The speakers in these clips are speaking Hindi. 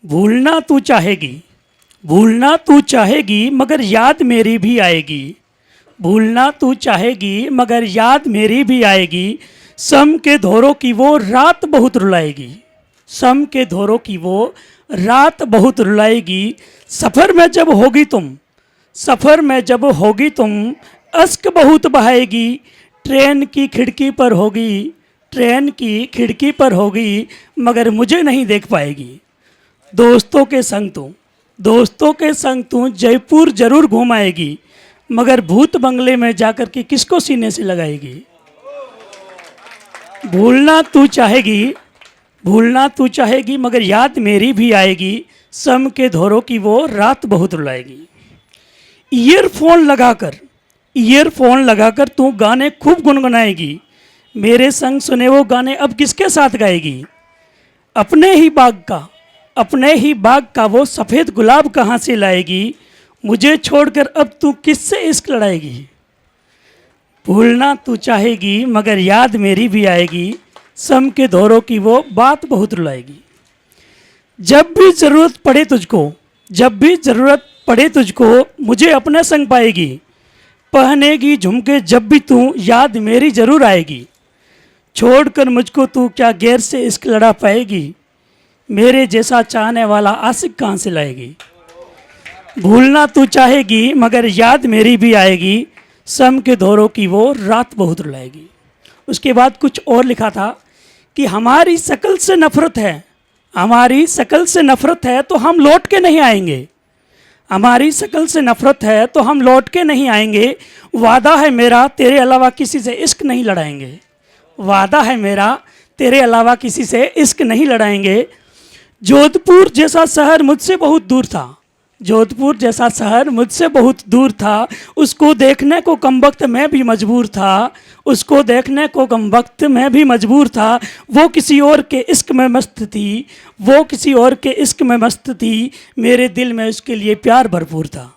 भूलना तू चाहेगी, भूलना तू चाहेगी मगर याद मेरी भी आएगी। भूलना तू चाहेगी मगर याद मेरी भी आएगी। सम के धोरों की वो रात बहुत रुलाएगी, सम के धोरों की वो रात बहुत रुलाएगी। सफ़र में जब होगी तुम, सफ़र में जब होगी तुम, अश्क बहुत बहाएगी। ट्रेन की खिड़की पर होगी, ट्रेन की खिड़की पर होगी, मगर मुझे नहीं देख पाएगी। दोस्तों के संग तू, दोस्तों के संग तू जयपुर जरूर घुमाएगी, मगर भूत बंगले में जाकर के किसको सीने से लगाएगी। भूलना तू चाहेगी, भूलना तू चाहेगी मगर याद मेरी भी आएगी। सम के धोरों की वो रात बहुत रुलाएगी। ईयरफोन लगाकर, ईयरफोन लगाकर तू गाने खूब गुनगुनाएगी। मेरे संग सुने वो गाने अब किसके साथ गाएगी। अपने ही बाग का, अपने ही बाग का वो सफ़ेद गुलाब कहाँ से लाएगी। मुझे छोड़कर अब तू किससे इश्क लड़ाएगी। भूलना तू चाहेगी मगर याद मेरी भी आएगी। सम के धोरों की वो बात बहुत रुलाएगी। जब भी ज़रूरत पड़े तुझको, जब भी ज़रूरत पड़े तुझको, मुझे अपने संग पाएगी। पहनेगी झुमके जब भी तू, याद मेरी ज़रूर आएगी। छोड़कर मुझको तू क्या गैर से इश्क लड़ा पाएगी। मेरे जैसा चाहने वाला आशिक कहाँ से लाएगी। भूलना तू चाहेगी मगर याद मेरी भी आएगी। सम के धोरों की वो रात बहुत रुलाएगी। उसके बाद कुछ और लिखा था कि हमारी शकल से नफरत है, हमारी शकल से नफरत है तो हम लौट के नहीं आएंगे। हमारी शकल से नफरत है तो हम लौट के नहीं आएंगे। वादा है मेरा तेरे अलावा किसी से इश्क नहीं लड़ाएंगे। वादा है मेरा तेरे अलावा किसी से इश्क नहीं लड़ाएंगे। जोधपुर जैसा शहर मुझसे बहुत दूर था, जोधपुर जैसा शहर मुझसे बहुत दूर था। उसको देखने को कमबख्त मैं भी मजबूर था, उसको देखने को कमबख्त मैं भी मजबूर था। वो किसी और के इश्क में मस्त थी, वो किसी और के इश्क में मस्त थी। मेरे दिल में उसके लिए प्यार भरपूर था।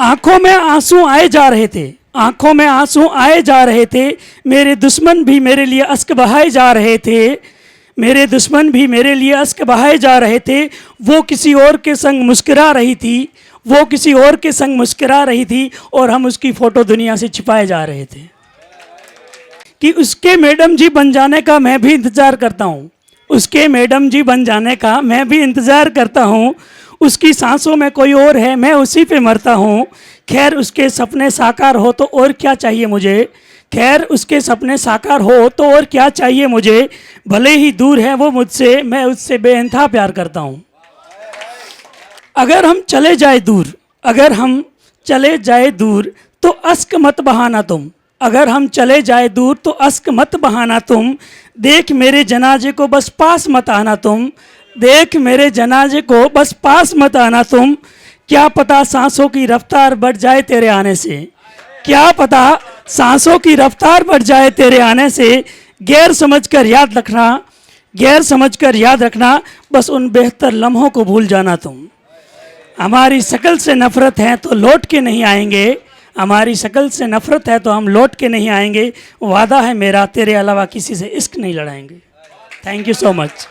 आंखों में आंसू आए जा रहे थे, आंखों में आंसू आए जा रहे थे। मेरे दुश्मन भी मेरे लिए अश्क बहाए जा रहे थे, मेरे दुश्मन भी मेरे लिए अश्क बहाए जा रहे थे। वो किसी और के संग मुस्कुरा रही थी, वो किसी और के संग मुस्कुरा रही थी, और हम उसकी फ़ोटो दुनिया से छिपाए जा रहे थे। कि उसके मैडम जी बन जाने का मैं भी इंतज़ार करता हूँ, उसके मैडम जी बन जाने का मैं भी इंतज़ार करता हूँ। उसकी सांसों में कोई और है, मैं उसी पे मरता हूँ। खैर उसके सपने साकार हो तो और क्या चाहिए मुझे, खैर उसके सपने साकार हो तो और क्या चाहिए मुझे। भले ही दूर है वो मुझसे, मैं उससे बेइंतहा प्यार करता हूँ। अगर हम चले जाए दूर, अगर हम चले जाए दूर तो अश्क मत बहाना तुम, अगर हम चले जाए दूर तो अश्क मत बहाना तुम। देख मेरे जनाजे को बस पास मत आना तुम, देख मेरे जनाजे को बस पास मत आना तुम। क्या पता सांसों की रफ्तार बढ़ जाए तेरे आने से, क्या पता सांसों की रफ्तार बढ़ जाए तेरे आने से। गैर समझकर याद रखना, गैर समझकर याद रखना, बस उन बेहतर लम्हों को भूल जाना तुम। हमारी शकल से नफरत है तो लौट के नहीं आएंगे, हमारी शकल से नफरत है तो हम लौट के नहीं आएंगे। वादा है मेरा तेरे अलावा किसी से इश्क नहीं लड़ाएंगे। Thank you so much.